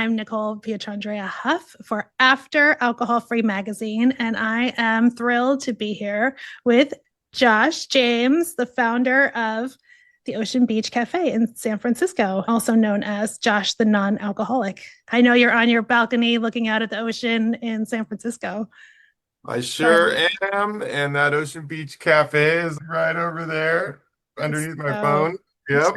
I'm Nicole Pietrandrea Hough for After Alcohol Free Magazine, and I am thrilled to be here with Josh James, the founder of the Ocean Beach Cafe in San Francisco, also known as Josh the Non-Alcoholic. I know you're on your balcony looking out at the ocean in San Francisco. I But sure am, and that Ocean Beach Cafe is right over there underneath my so phone. Yep.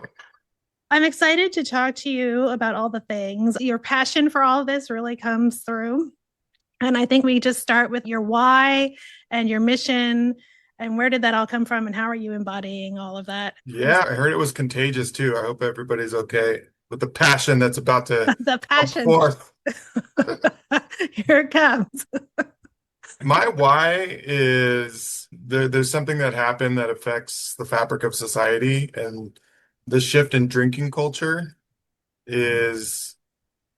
I'm excited to talk to you about all the things. Your passion for all of this really comes through. And I think we just start with your why and your mission and where did that all come from and how are you embodying all of that? Yeah, I heard it was contagious too. I hope everybody's okay with the passion that's about to The come passion. forth. Here it comes. My why is there's something that happened that affects the fabric of society, and the shift in drinking culture is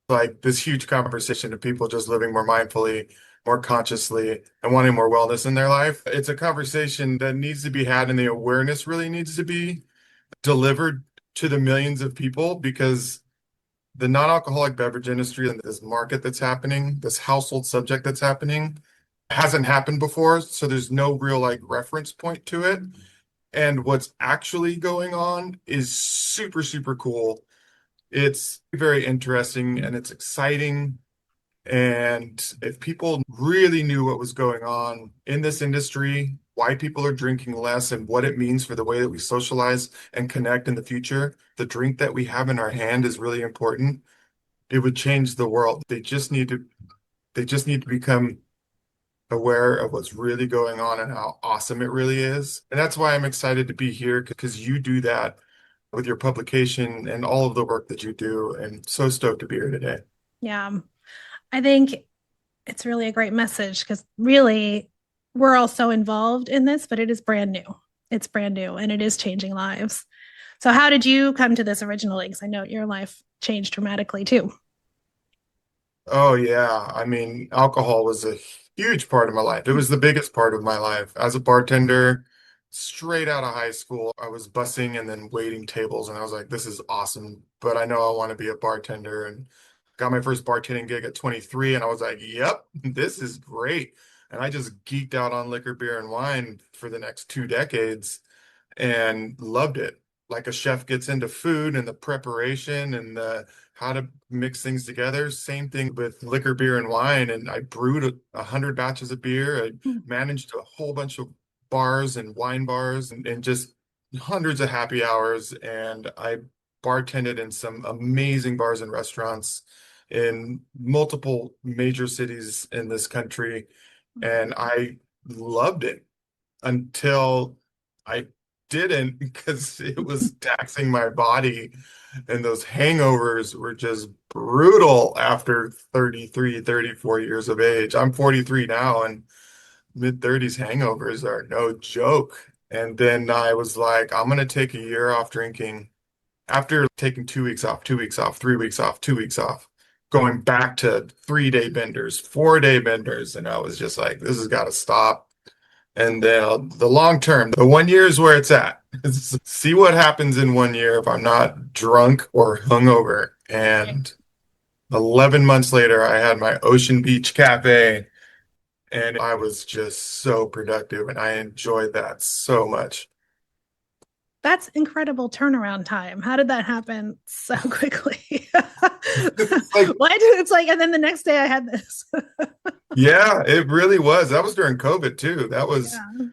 like this huge conversation of people just living more mindfully, more consciously, and wanting more wellness in their life. It's a conversation that needs to be had, and the awareness really needs to be delivered to the millions of people because the non-alcoholic beverage industry and this market that's happening, this household subject that's happening, hasn't happened before. So there's no real like reference point to it. And what's actually going on is super, super cool. It's very interesting and it's exciting. And if people really knew what was going on in this industry, why people are drinking less and what it means for the way that we socialize and connect in the future, the drink that we have in our hand is really important. It would change the world. They just need to become aware of what's really going on and how awesome it really is. And that's why I'm excited to be here because you do that with your publication and all of the work that you do. And so stoked to be here today. Yeah. I think it's really a great message because really we're all so involved in this, but it is brand new. It's brand new and it is changing lives. So, how did you come to this originally? Because I know your life changed dramatically too. Oh, yeah. I mean, alcohol was a huge part of my life. It was the biggest part of my life. As a bartender, straight out of high school, I was bussing and then waiting tables, and I was like, this is awesome, but I know I want to be a bartender. And got my first bartending gig at 23, and I was like, yep, this is great. And I just geeked out on liquor, beer, and wine for the next 2 decades and loved it. Like a chef gets into food and the preparation and the how to mix things together. Same thing with liquor, beer, and wine. And I brewed 100 batches of beer. I managed a whole bunch of bars and wine bars and just hundreds of happy hours. And I bartended in some amazing bars and restaurants in multiple major cities in this country. And I loved it until I didn't because it was taxing my body and those hangovers were just brutal after 33, 34 years of age. I'm 43 now and mid 30s hangovers are no joke. And then I was like, I'm gonna take a year off drinking after taking 2 weeks off, 2 weeks off, 3 weeks off, 2 weeks off, going back to 3 day benders, 4 day benders. And I was just like, this has got to stop. And then the long term, the 1 year is where it's at. See what happens in 1 year if I'm not drunk or hungover. And 11 months later, I had my Ocean Beach Cafe, and I was just so productive, and I enjoyed that so much. That's incredible turnaround time. How did that happen so quickly? It's like, What? It's like, and then the next day I had this. yeah, it really was. That was during COVID too. That was Yeah.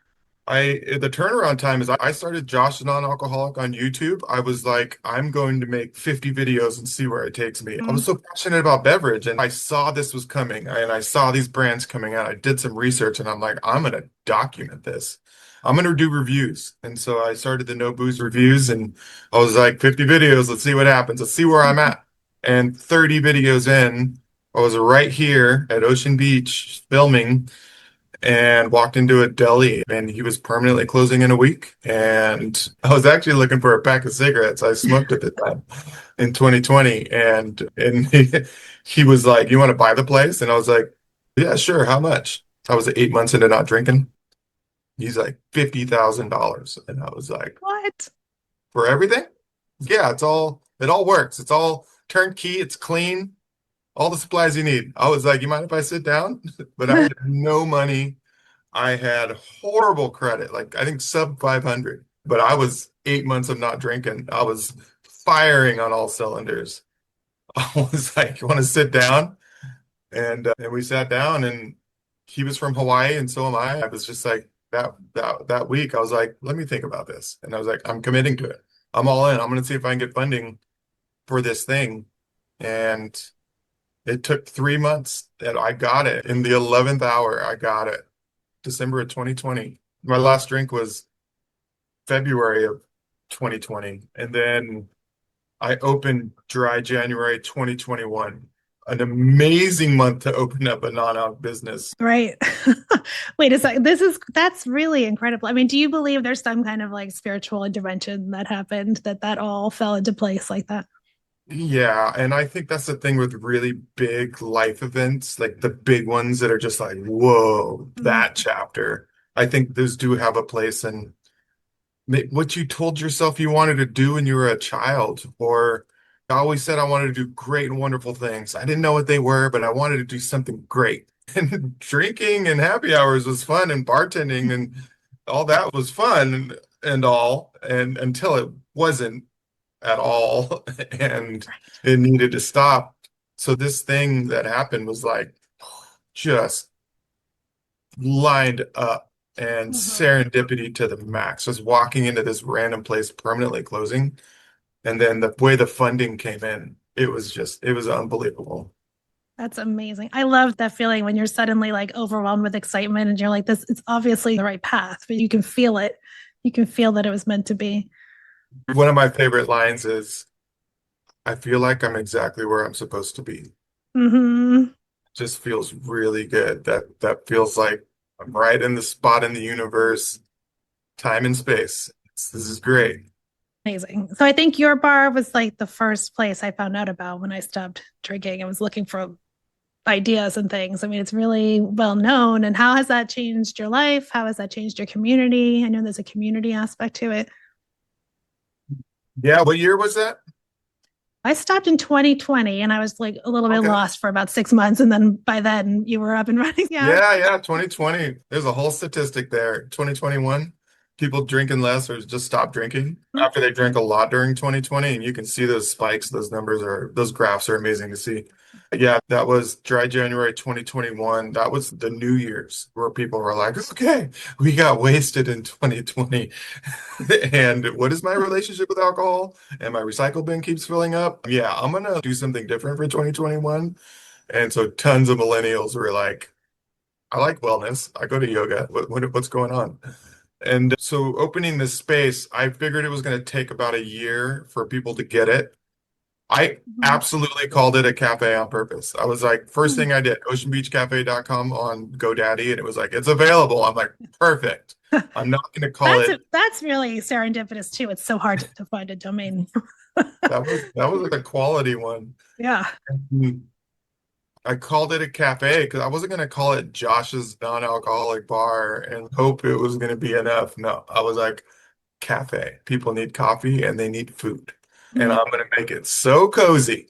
the turnaround time is I started Josh the Non-Alcoholic on YouTube. I was like, I'm going to make 50 videos and see where it takes me. I was Mm. so passionate about beverage and I saw this was coming and I saw these brands coming out. I did some research and I'm like, I'm going to document this. I'm going to do reviews. And so I started the No Booze reviews and I was like, 50 videos. Let's see what happens. Let's see where I'm at. And 30 videos in, I was right here at Ocean Beach filming and walked into a deli and he was permanently closing in a week. And I was actually looking for a pack of cigarettes. I smoked at the time in 2020. And he was like, you want to buy the place? And I was like, yeah, sure. How much? I was 8 months into not drinking. He's like $50,000. And I was like, What? for everything? Yeah, it all works. It's all turnkey. It's clean. all the supplies you need. I was like, you mind if I sit down? But I had no money. I had horrible credit, like I think sub 500, but I was 8 months of not drinking. I was firing on all cylinders. I was like, you want to sit down? And we sat down, and he was from Hawaii, and so am I. I was just like that week, I was like, let me think about this. And I was like, I'm committing to it. I'm all in. I'm going to see if I can get funding for this thing. And it took 3 months that I got it. In the 11th hour, I got it. December of 2020. My last drink was February of 2020. And then I opened dry January 2021. An amazing month to open up a non-alc business. Right. Wait a second. That's really incredible. I mean, do you believe there's some kind of like spiritual intervention that happened that all fell into place like that? Yeah, and I think that's the thing with really big life events, like the big ones that are just like, whoa, Mhm. that chapter. I think those do have a place in what you told yourself you wanted to do when you were a child, or I always said I wanted to do great and wonderful things. I didn't know what they were, but I wanted to do something great. And drinking and happy hours was fun, and bartending and all that was fun and all, and until it wasn't at all, and Right. it needed to stop. So this thing that happened was like just lined up and Mhm. serendipity to the max. Just walking into this random place permanently closing, and then the way the funding came in, it was unbelievable. That's amazing. I love that feeling when you're suddenly like overwhelmed with excitement and you're like, this, it's obviously the right path, but you can feel it. You can feel that it was meant to be. One of my favorite lines is, I feel like I'm exactly where I'm supposed to be. Hmm. Just feels really good. That feels like I'm right in the spot in the universe, time and space. This is great. Amazing. So I think your bar was like the first place I found out about when I stopped drinking and was looking for ideas and things. I mean, it's really well known. And how has that changed your life? How has that changed your community? I know there's a community aspect to it. Yeah, what year was that? I stopped in 2020 and I was like a little bit Okay. lost for about 6 months. And then by then you were up and running. Yeah. Yeah, 2020. There's a whole statistic there. 2021, people drinking less or just stop drinking after they drank a lot during 2020. And you can see those spikes. Those graphs are amazing to see. Yeah, that was dry January 2021. That was the New Year's where people were like, okay, we got wasted in 2020. And what is my relationship with alcohol? And my recycle bin keeps filling up. Yeah, I'm gonna do something different for 2021. And so tons of millennials were like, I like wellness. I go to yoga. What's going on? And so opening this space, I figured it was going to take about a year for people to get it. I Mhm. absolutely called it a cafe on purpose. I was like, first thing I did, oceanbeachcafe.com on GoDaddy, and it was like, it's available. I'm like, perfect. I'm not going to call it. That's really serendipitous too. It's so hard to find a domain. That was like a quality one. Yeah. I called it a cafe because I wasn't going to call it Josh's non-alcoholic bar and hope it was going to be enough. No, I was like, cafe. People need coffee and they need food. And I'm going to make it so cozy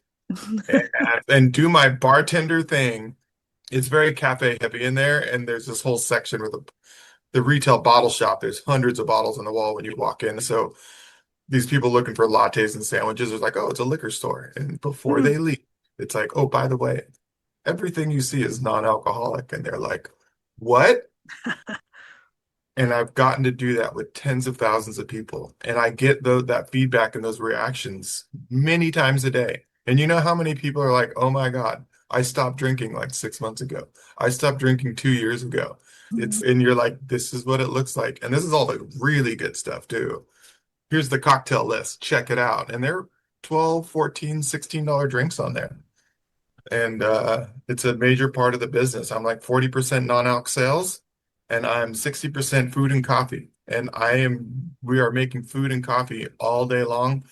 and do my bartender thing. It's very cafe heavy in there. And there's this whole section with the retail bottle shop. There's hundreds of bottles on the wall when you walk in. So these people looking for lattes and sandwiches are like, oh, it's a liquor store. And before they leave, it's like, oh, by the way, everything you see is non-alcoholic. And they're like, what? And I've gotten to do that with tens of thousands of people. And I get that feedback and those reactions many times a day. And you know how many people are like, oh my God, I stopped drinking like 6 months ago. I stopped drinking 2 years ago. And you're like, this is what it looks like. And this is all the really good stuff too. Here's the cocktail list. Check it out. And they're 12, 14, $16 drinks on there. And it's a major part of the business. I'm like 40% non-alc sales, and I'm 60% food and coffee. And we are making food and coffee all day long.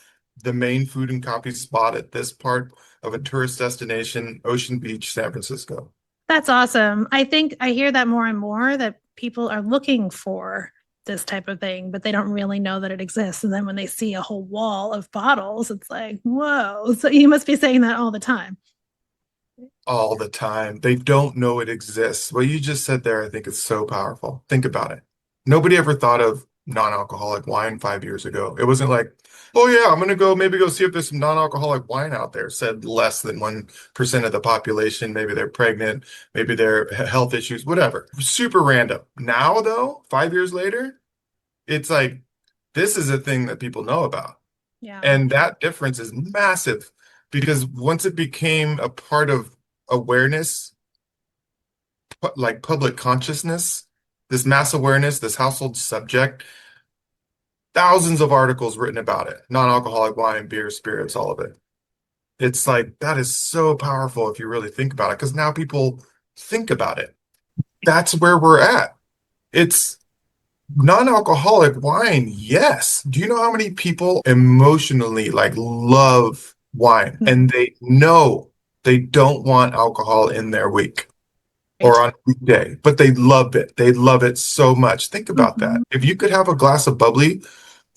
The main food and coffee spot at this part of a tourist destination, Ocean Beach, San Francisco. That's awesome. I think I hear that more and more that people are looking for this type of thing, but they don't really know that it exists. And then when they see a whole wall of bottles, it's like, whoa. So you must be saying that all the time. all the time. They don't know it exists. What you just said there, I think is so powerful. Think about it. Nobody ever thought of non-alcoholic wine 5 years ago. It wasn't like, oh yeah, I'm gonna go maybe go see if there's some non-alcoholic wine out there. Said less than 1% of the population. Maybe they're pregnant, maybe they're health issues, whatever. Super random. Now though, 5 years later, it's like this is a thing that people know about. Yeah. And that difference is massive because once it became a part of awareness, like public consciousness, this mass awareness, this household subject, thousands of articles written about it, non-alcoholic wine, beer, spirits, all of it. It's like that is so powerful if you really think about it, because now people think about it. That's where we're at. It's non-alcoholic wine, yes. Do you know how many people emotionally like love wine and they know they don't want alcohol in their week Right. or on a weekday, but they love it. They love it so much. Think about that. Mhm. If you could have a glass of bubbly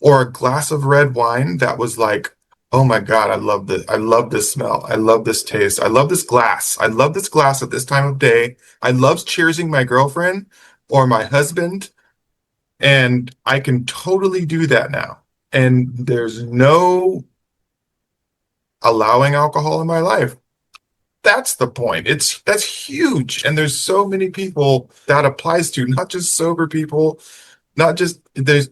or a glass of red wine that was like, oh my God, I love this. I love this smell. I love this taste. I love this glass. I love this glass at this time of day. I love cheersing my girlfriend or my husband. And I can totally do that now. And there's no allowing alcohol in my life. That's the point. That's huge. And there's so many people that applies to, not just sober people, not just there's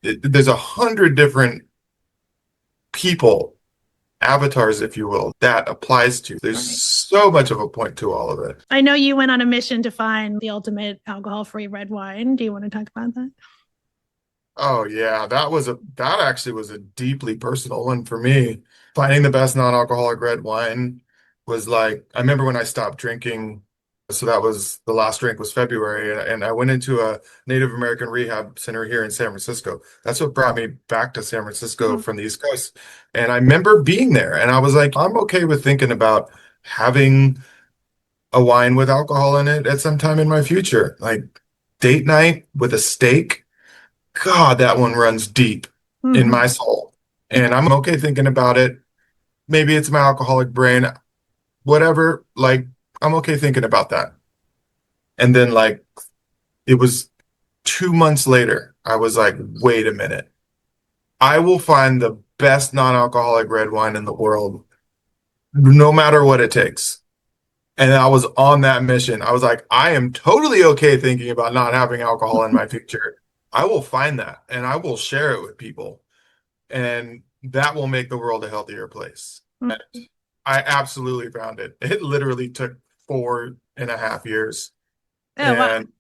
100 different people, avatars, if you will, that applies to. There's Right. so much of a point to all of it. I know you went on a mission to find the ultimate alcohol-free red wine. Do you want to talk about that? Oh yeah, that actually was a deeply personal one for me. Finding the best non-alcoholic red wine was like I remember when I stopped drinking, so that was the last drink was February, and I went into a Native American rehab center here in San Francisco. That's what brought me back to San Francisco Mhm. from the East Coast. And I remember being there and I was like, I'm okay with thinking about having a wine with alcohol in it at some time in my future. Like date night with a steak. God, that one runs deep in Mhm. my soul. And I'm okay thinking about it. Maybe it's my alcoholic brain, whatever. Like, I'm okay thinking about that. And then, like, it was 2 months later, I was like, wait a minute. I will find the best non-alcoholic red wine in the world, no matter what it takes. And I was on that mission. I was like, I am totally okay thinking about not having alcohol in my future. I will find that and I will share it with people. And that will make the world a healthier place. And Mhm. I absolutely found it. It literally took 4.5 years. Oh, wow. And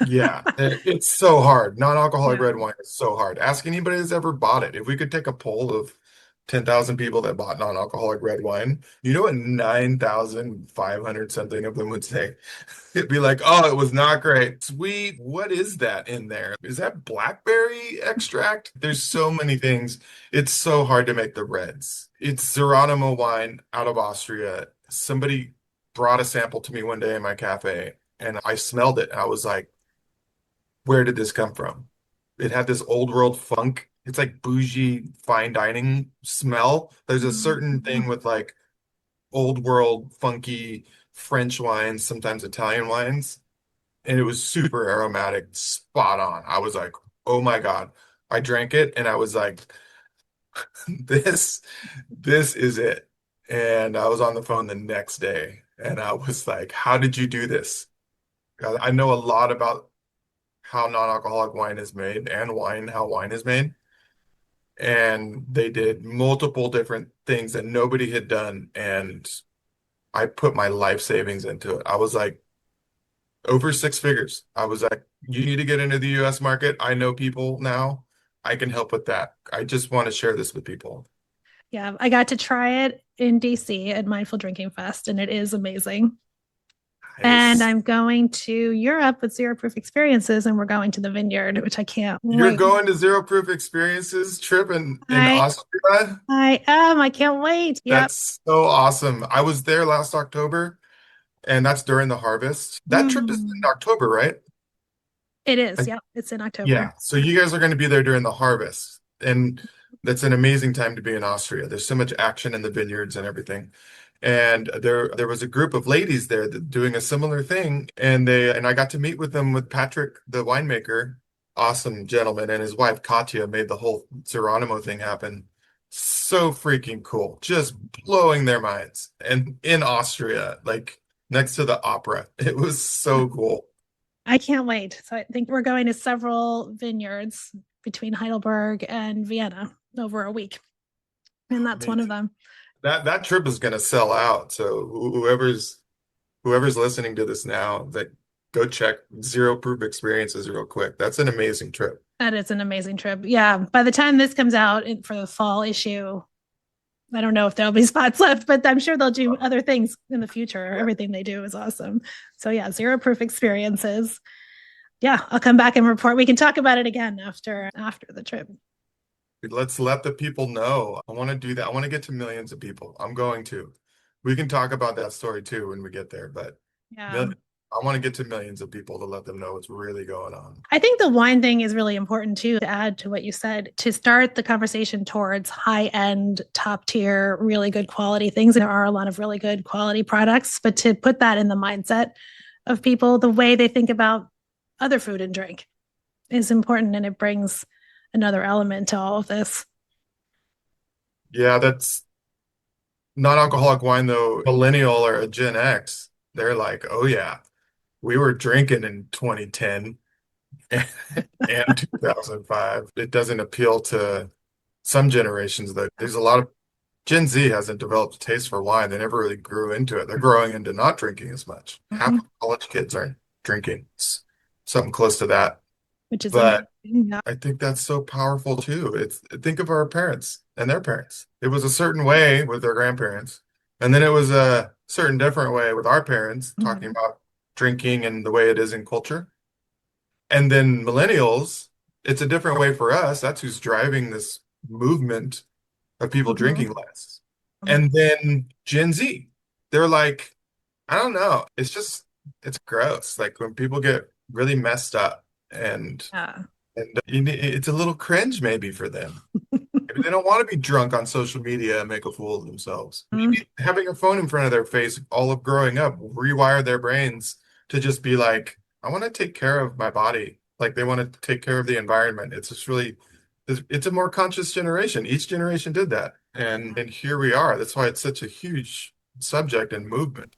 yeah, it's so hard. Non-alcoholic Yeah. red wine is so hard. Ask anybody that's ever bought it. If we could take a poll of 10,000 people that bought non-alcoholic red wine, you know what 9,500 something of them would say? It'd be like, oh, it was not great. Sweet. What is that in there? Is that blackberry extract? There's so many things. It's so hard to make the reds. It's Geronimo wine out of Austria. Somebody brought a sample to me one day in my cafe and I smelled it. And I was like, where did this come from? It had this old world funk. It's like bougie fine dining smell. There's a certain thing with like old world funky French wines, sometimes Italian wines, and it was super aromatic, spot on. I was like, oh my God. I drank it and I was like, this, this is it. And I was on the phone the next day and I was like, how did you do this? I know a lot about how non-alcoholic wine is made and how wine is made. And they did multiple different things that nobody had done. And I put my life savings into it. I was like, over 6 figures. I was like, you need to get into the US market. I know people now. I can help with that. I just want to share this with people. Yeah, I got to try it in DC at Mindful Drinking Fest, and it is amazing. And Nice. I'm going to Europe with Zero Proof Experiences, and we're going to the vineyard, which I can't You're wait. going to Zero Proof Experiences trip in I Austria? I am. I can't wait. Yep. That's so awesome. I was there last October, and that's during the harvest. That trip is in Mm. October, right? It is. I- Yep. It's in October. yeah. So you guys are going to be there during the harvest. And that's an amazing time to be in Austria. There's so much action in the vineyards and everything. And there was a group of ladies there that doing a similar thing, and I got to meet with them with Patrick, the winemaker, awesome gentleman, and his wife Katya made the whole Geronimo thing happen. So freaking cool, just blowing their minds. And in Austria, like next to the opera, it was so cool. I can't wait. So I think we're going to several vineyards between Heidelberg and Vienna over a week. And that's Me one of too. them. That trip is going to sell out. So whoever's listening to this now, that go check Zero Proof Experiences real quick. That's an amazing trip. That is an amazing trip. Yeah. By the time this comes out for the fall issue, I don't know if there'll be spots left, but I'm sure they'll do other things in the future. Yeah. Everything they do is awesome. So yeah, Zero Proof Experiences. Yeah, I'll come back and report. We can talk about it again after the trip. Let's let the people know. I want to do that. I want to get to millions of people. I'm going to. We can talk about that story too when we get there, but Yeah. mil I want to get to millions of people to let them know what's really going on. I think the wine thing is really important too, to add to what you said, to start the conversation towards high end, top tier, really good quality things. There are a lot of really good quality products, but to put that in the mindset of people, the way they think about other food and drink is important. And it brings another element to all of this. Yeah, that's non-alcoholic wine though. Millennial or a Gen X, they're like, oh yeah, we were drinking in 2010 and 2005. It doesn't appeal to some generations though. There's a lot of Gen Z hasn't developed a taste for wine. They never really grew into it. They're growing into not drinking as much. Half Mhm. of college kids aren't drinking. It's something close to that. Which is amazing. But Yeah. I think that's so powerful too. It's think of our parents and their parents. It was a certain way with their grandparents, and then it was a certain different way with our parents talking Mhm. about drinking and the way it is in culture. And then millennials, it's a different way for us. That's who's driving this movement of people Mhm. drinking less. And then Gen Z, they're like, I don't know. It's gross. Like when people get really messed up Yeah. and it's a little cringe maybe for them. Maybe they don't want to be drunk on social media and make a fool of themselves. Mhm. Maybe having a phone in front of their face all of growing up rewire their brains to just be like, I want to take care of my body. Like they want to take care of the environment. It's just really, it's a more conscious generation. Each generation did that. And here we are. That's why it's such a huge subject and movement.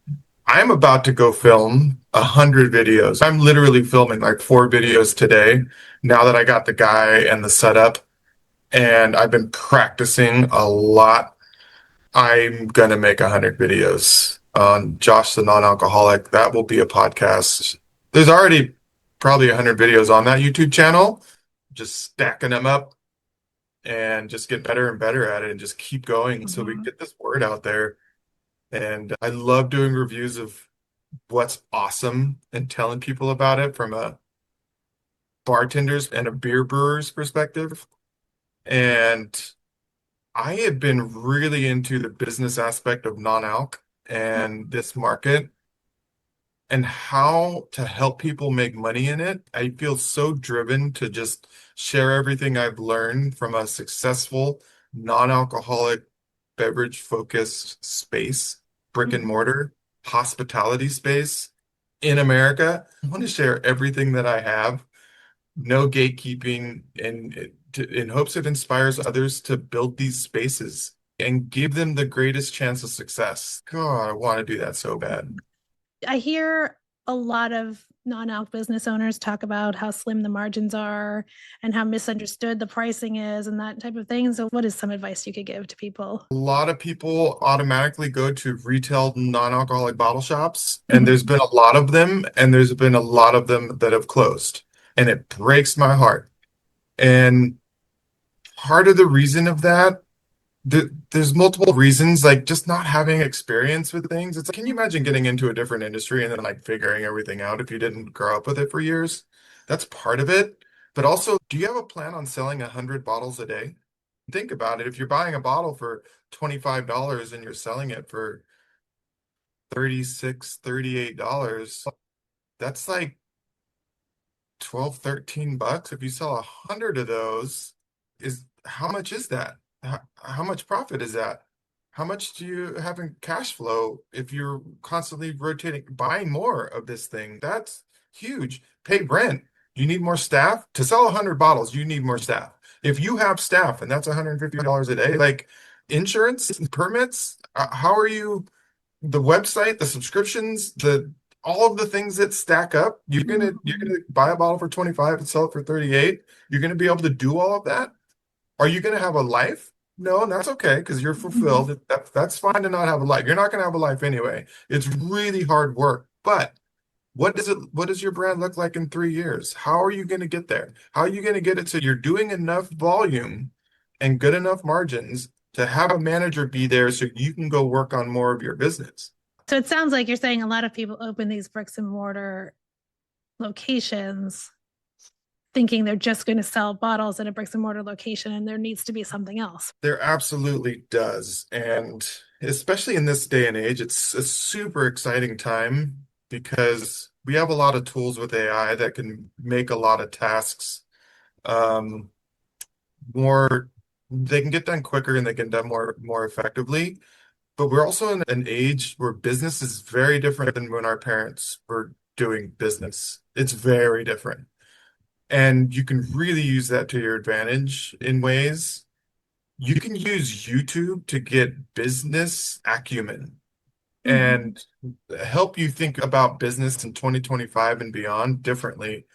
I'm about to go film 100 videos. I'm literally filming like 4 videos today now that I got the guy and the setup, and I've been practicing a lot. I'm gonna make 100 videos on Josh the non-alcoholic. That will be a podcast. There's already probably 100 videos on that YouTube channel, just stacking them up and just get better and better at it and just keep going so we Mhm. get this word out there. And I love doing reviews of what's awesome and telling people about it from a bartender's and a beer brewer's perspective. And I had been really into the business aspect of non-alc and this market and how to help people make money in it. I feel so driven to just share everything I've learned from a successful non-alcoholic beverage focused space, brick and Mhm. mortar, hospitality space in America. I want to share everything that I have, no gatekeeping, and in hopes it inspires others to build these spaces and give them the greatest chance of success. God, I want to do that so bad. I hear a lot of non-alc business owners talk about how slim the margins are and how misunderstood the pricing is and that type of thing. So, what is some advice you could give to people? A lot of people automatically go to retail non-alcoholic bottle shops, and there's Mhm. been a lot of them, and there's been a lot of them that have closed, and it breaks my heart. And part of the reason of that, there's multiple reasons, like just not having experience with things. It's like, can you imagine getting into a different industry and then like figuring everything out if you didn't grow up with it for years? That's part of it. But also, do you have a plan on selling 100 bottles a day? Think about it. If you're buying a bottle for $25 and you're selling it for 36, $38, that's like 12, $13. If you sell 100 of those, is how much is that? How much profit is that? how much do you have in cash flow if you're constantly rotating, buying more of this thing? That's huge. Pay rent. You need more staff to sell 100 bottles. You need more staff. If you have staff and that's $150 a day, like insurance, permits, how are you? The website, the subscriptions, the all of the things that stack up. You're gonna buy a bottle for 25 and sell it for 38. You're gonna be able to do all of that. Are you going to have a life? No, and that's okay because you're Mhm. fulfilled. That's fine to not have a life. You're not going to have a life anyway. It's really hard work. But what does your brand look like in 3 years? How are you going to get there? How are you going to get it so you're doing enough volume and good enough margins to have a manager be there so you can go work on more of your business? So it sounds like you're saying a lot of people open these bricks and mortar locations thinking they're just going to sell bottles in a bricks and mortar location and there needs to be something else. There absolutely does. And especially in this day and age, it's a super exciting time because we have a lot of tools with AI that can make a lot of tasks um, more, they can get done quicker and they can done more effectively. But we're also in an age where business is very different than when our parents were doing business. It's very different. And you can really use that to your advantage in ways. You can use YouTube to get business acumen Mm-hmm. and help you think about business in 2025 and beyond differently,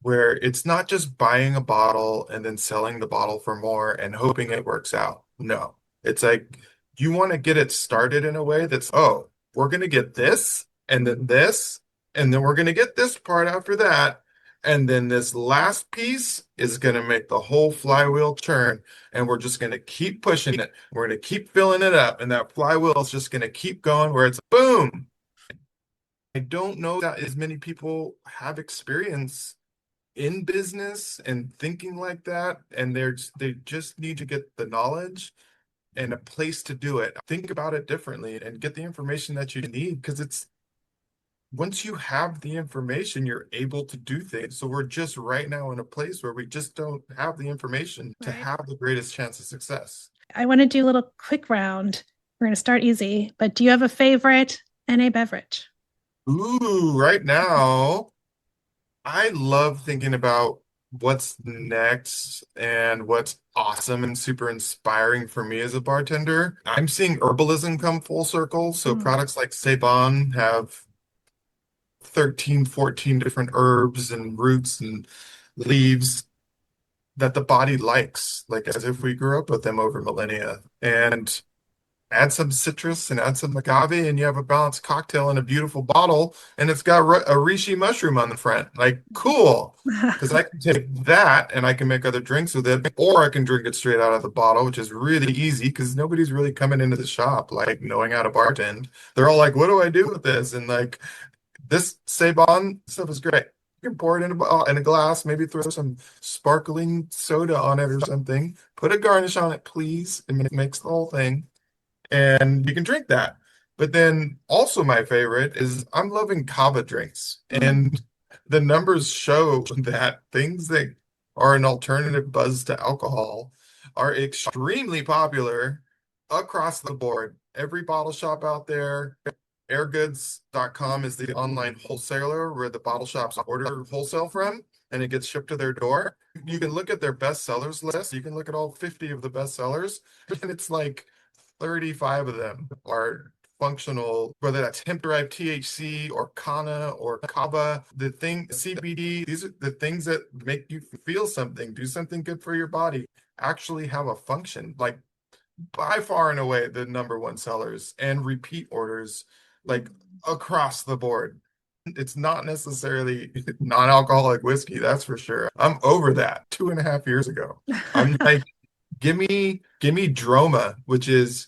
where it's not just buying a bottle and then selling the bottle for more and hoping it works out. No, it's like you want to get it started in a way that's, oh, we're going to get this, and then we're going to get this part after that. And then this last piece is going to make the whole flywheel turn. And we're just going to keep pushing it. We're going to keep filling it up. And that flywheel is just going to keep going where it's boom. I don't know that as many people have experience in business and thinking like that, and they just need to get the knowledge and a place to do it. Think about it differently and get the information that you need because it's once you have the information, you're able to do things. So we're just right now in a place where we just don't have the information to Right. have the greatest chance of success. I want to do a little quick round. We're going to start easy, but do you have a favorite NA beverage? Ooh, right now. I love thinking about what's next and what's awesome and super inspiring for me as a bartender. I'm seeing herbalism come full circle. So Mm. products like Ceybon have 13, 14 different herbs and roots and leaves that the body likes, like as if we grew up with them over millennia. And add some citrus and add some agave, and you have a balanced cocktail in a beautiful bottle, and it's got a reishi mushroom on the front. Like, cool. Because I can take that and I can make other drinks with it, or I can drink it straight out of the bottle, which is really easy because nobody's really coming into the shop like knowing how to bartend. They're all like, "What do I do with this?" And like, this Ceybon stuff is great. You can pour it in a glass, maybe throw some sparkling soda on it or something. Put a garnish on it, please. It makes the whole thing and you can drink that. But then also my favorite is I'm loving kava drinks. Mm. And the numbers show that things that are an alternative buzz to alcohol are extremely popular across the board. Every bottle shop out there, airgoods.com is the online wholesaler where the bottle shops order wholesale from and it gets shipped to their door. You can look at their best sellers list. You can look at all 50 of the best sellers, and it's like 35 of them are functional, whether that's hemp-derived THC or Kana or Kava, the thing, CBD, these are the things that make you feel something, do something good for your body, actually have a function. Like by far and away the number one sellers and repeat orders like across the board. It's not necessarily non-alcoholic whiskey, that's for sure. I'm over that 2.5 years ago. I'm like, give me Droma, which is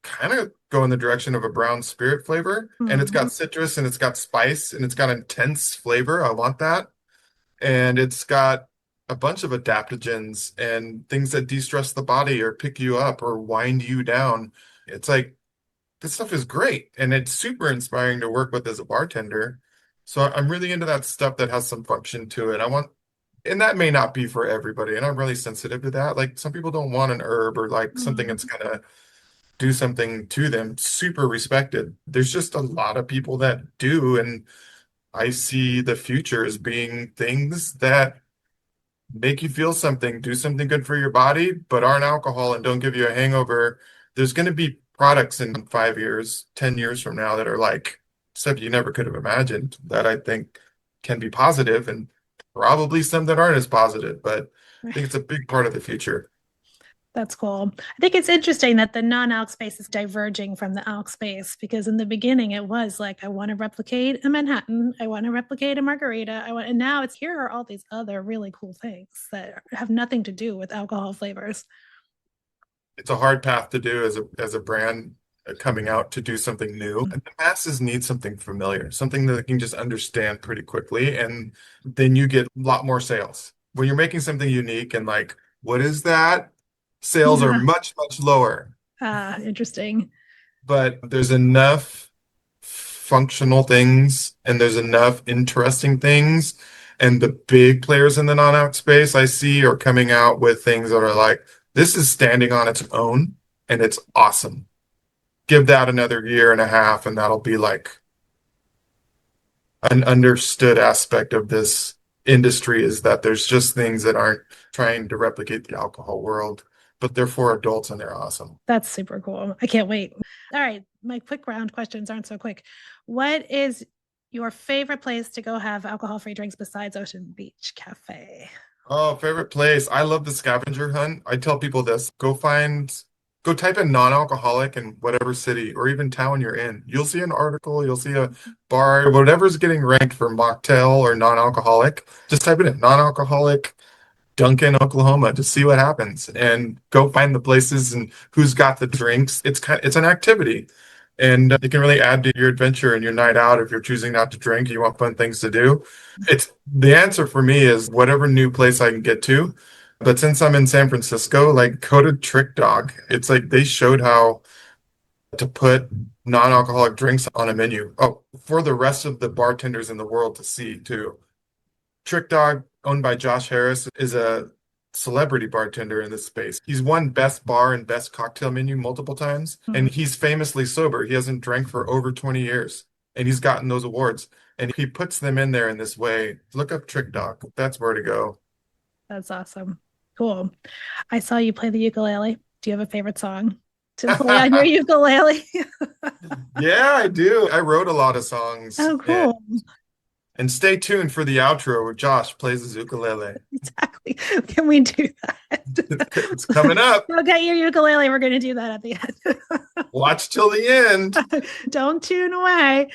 kind of go in the direction of a brown spirit flavor. And it's Mhm. got citrus and it's got spice and it's got intense flavor. I want that. And it's got a bunch of adaptogens and things that de-stress the body or pick you up or wind you down. It's like this stuff is great and it's super inspiring to work with as a bartender. So I'm really into that stuff that has some function to it. And that may not be for everybody, and I'm really sensitive to that. Like some people don't want an herb or like something that's Mm. gonna do something to them, super respected. There's just a lot of people that do, and I see the future as being things that make you feel something, do something good for your body, but aren't alcohol and don't give you a hangover. There's going to be products in 5 years, 10 years from now that are like stuff you never could have imagined that I think can be positive, and probably some that aren't as positive, but I think it's a big part of the future. That's cool. I think it's interesting that the non-alc space is diverging from the alc space because in the beginning it was like, I want to replicate a Manhattan, I want to replicate a margarita, and now it's here are all these other really cool things that have nothing to do with alcohol flavors. It's a hard path to do as a brand coming out to do something new. And the masses need something familiar, something that they can just understand pretty quickly, and then you get a lot more sales. When you're making something unique and like, what is that? Sales are Yeah. much, much lower. Interesting. But there's enough functional things and there's enough interesting things. And the big players in the non-alc space I see are coming out with things that are like, this is standing on its own and it's awesome. Give that another year and a half, and that'll be like an understood aspect of this industry is that there's just things that aren't trying to replicate the alcohol world, but they're for adults and they're awesome. That's super cool. I can't wait. All right. My quick round questions aren't so quick. What is your favorite place to go have alcohol-free drinks besides Ocean Beach Cafe? Oh, favorite place. I love the scavenger hunt. I tell people this, go type in non-alcoholic in whatever city or even town you're in. You'll see an article, you'll see a bar, whatever's getting ranked for mocktail or non-alcoholic. Just type it in non-alcoholic Duncan, Oklahoma, to see what happens and go find the places and who's got the drinks. It's an activity, and it can really add to your adventure and your night out if you're choosing not to drink, you want fun things to do. It's the answer for me is whatever new place I can get to. But since I'm in San Francisco, like go to Trick Dog. It's like they showed how to put non-alcoholic drinks on a menu. Oh, for the rest of the bartenders in the world to see too. Trick Dog, owned by Josh Harris, is a celebrity bartender in this space. He's won Best Bar and Best Cocktail Menu multiple times, and he's famously sober. He hasn't drank for over 20 years, and he's gotten those awards. And he puts them in there in this way. Look up Trick Dog. That's where to go. That's awesome. Cool. I saw you play the ukulele. Do you have a favorite song to play on your ukulele? Yeah, I do. I wrote a lot of songs. Oh, cool. And stay tuned for the outro where Josh plays his ukulele. Exactly. Can we do that? It's coming up. Go get your ukulele. We're going to do that at the end. Watch till the end. Don't tune away.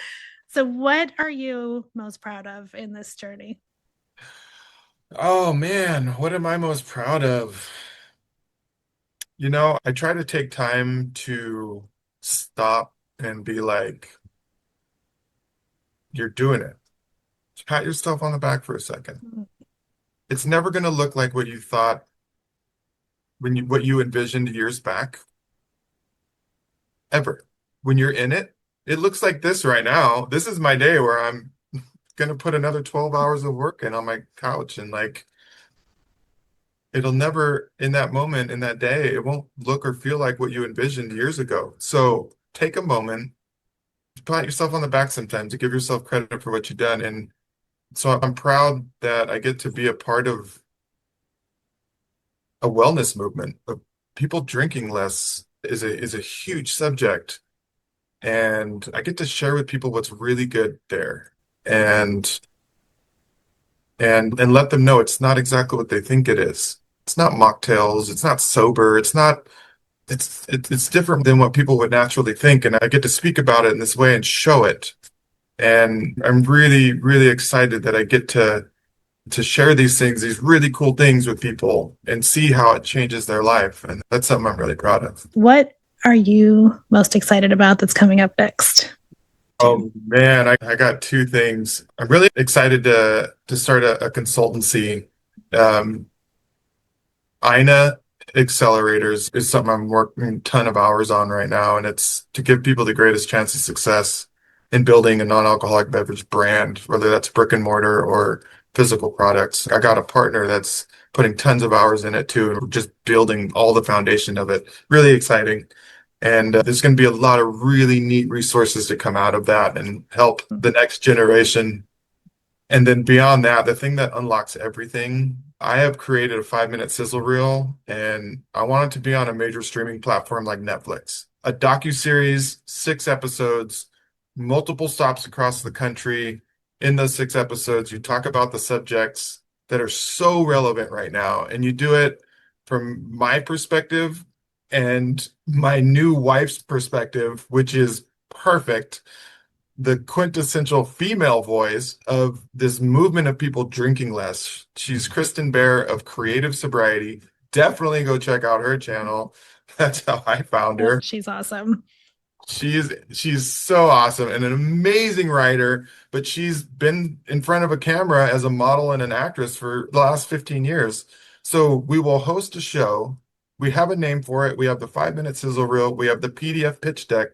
So, what are you most proud of in this journey? Oh man, what am I most proud of? I try to take time to stop and be like, you're doing it. Pat yourself on the back for a second. It's never going to look like what you thought what you envisioned years back. Ever. When you're in it, it looks like this right now. This is my day where I'm going to put another 12 hours of work in on my couch, and like it'll never in that moment, in that day, it won't look or feel like what you envisioned years ago. So take a moment, pat yourself on the back sometimes to give yourself credit for what you've done. And so I'm proud that I get to be a part of a wellness movement of people drinking less is a huge subject. And I get to share with people what's really good there and and let them know it's not exactly what they think it is. It's not mocktails, it's not sober, it's different than what people would naturally think. And I get to speak about it in this way and show it. And I'm really, really excited that I get to share these things, these really cool things with people and see how it changes their life. And that's something I'm really proud of. What are you most excited about that's coming up next? Oh man, I got two things. I'm really excited to start a consultancy. INA accelerators is something I'm working a ton of hours on right now, and it's to give people the greatest chance of success in building a non-alcoholic beverage brand, whether that's brick and mortar or physical products. I got a partner that's putting tons of hours in it too, and just building all the foundation of it. Really exciting. And there's going to be a lot of really neat resources to come out of that and help the next generation. And then beyond that, the thing that unlocks everything, I have created a 5 minute sizzle reel, and I want it to be on a major streaming platform like Netflix. A docuseries, 6 episodes, multiple stops across the country. In those 6 episodes, you talk about the subjects that are so relevant right now, and you do it from my perspective and my new wife's perspective, which is perfect, the quintessential female voice of this movement of people drinking less. She's Kristen Bear of Creative Sobriety. Definitely go check out her channel. That's how I found her. She's awesome. She's so awesome and an amazing writer, but she's been in front of a camera as a model and an actress for the last 15 years. So we will host a show. We have a name for it. We have the 5 minute sizzle reel. We have the PDF pitch deck,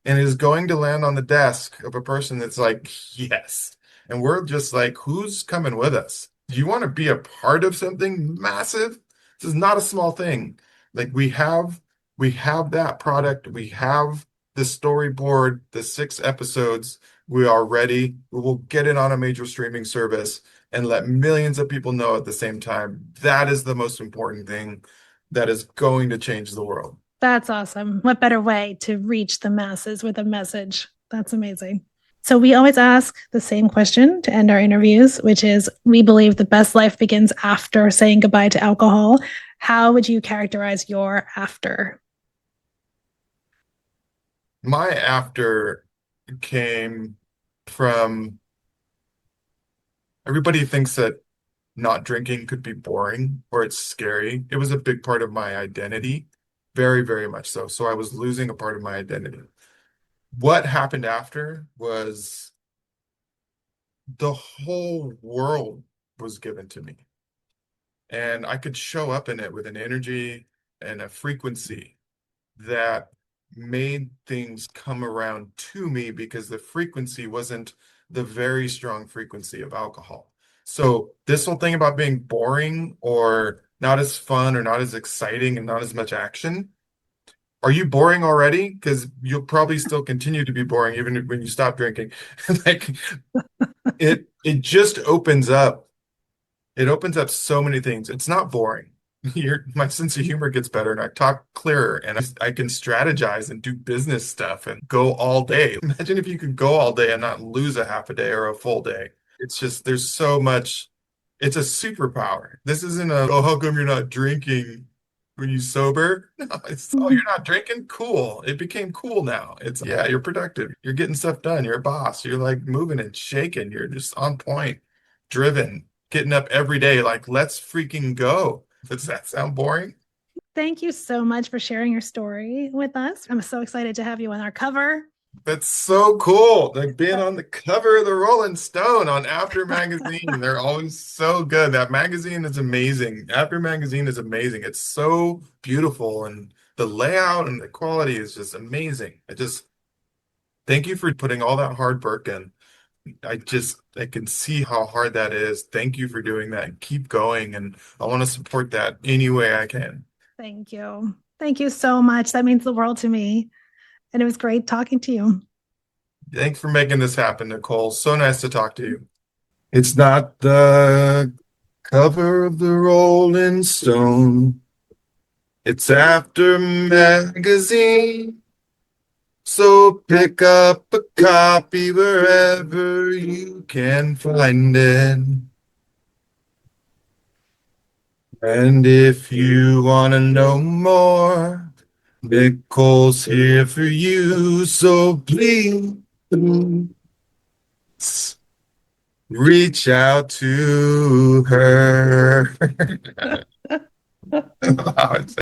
and it is going to land on the desk of a person that's like, yes. And we're just like, who's coming with us? Do you want to be a part of something massive? This is not a small thing. Like we have that product. We have the storyboard, the 6 episodes. We are ready. We will get it on a major streaming service and let millions of people know at the same time. That is the most important thing that is going to change the world. That's awesome. What better way to reach the masses with a message? That's amazing. So we always ask the same question to end our interviews, which is, we believe the best life begins after saying goodbye to alcohol. How would you characterize your after? My after came from everybody thinks that not drinking could be boring or it's scary. It was a big part of my identity, very, very much so. So I was losing a part of my identity. What happened after was the whole world was given to me, and I could show up in it with an energy and a frequency that made things come around to me because the frequency wasn't the very strong frequency of alcohol. So this whole thing about being boring or not as fun or not as exciting and not as much action, are you boring already? Because you'll probably still continue to be boring even when you stop drinking. Like it just opens up. It opens up so many things. It's not boring. My sense of humor gets better and I talk clearer and I can strategize and do business stuff and go all day. Imagine if you could go all day and not lose a half a day or a full day. It's just, there's so much, it's a superpower. This isn't oh, how come you're not drinking when you sober? No, it's, oh, you're not drinking? Cool. It became cool now. It's, yeah, you're productive. You're getting stuff done. You're a boss. You're like moving and shaking. You're just on point, driven, getting up every day. Like, let's freaking go. Does that sound boring? Thank you so much for sharing your story with us. I'm so excited to have you on our cover. That's so cool. Like being on the cover of the Rolling Stone on After magazine. They're always so good. That magazine is amazing. After magazine is amazing. It's so beautiful and the layout and the quality is just amazing. I just thank you for putting all that hard work in. I can see how hard that is. Thank you for doing that. Keep going. And I want to support that any way I can. Thank you. Thank you so much. That means the world to me. And it was great talking to you. Thanks for making this happen, Nicole. So nice to talk to you. It's not the cover of the Rolling Stone. It's After magazine. So pick up a copy wherever you can find it. And if you want to know more, Nicole's here for you. So please reach out to her. Wow,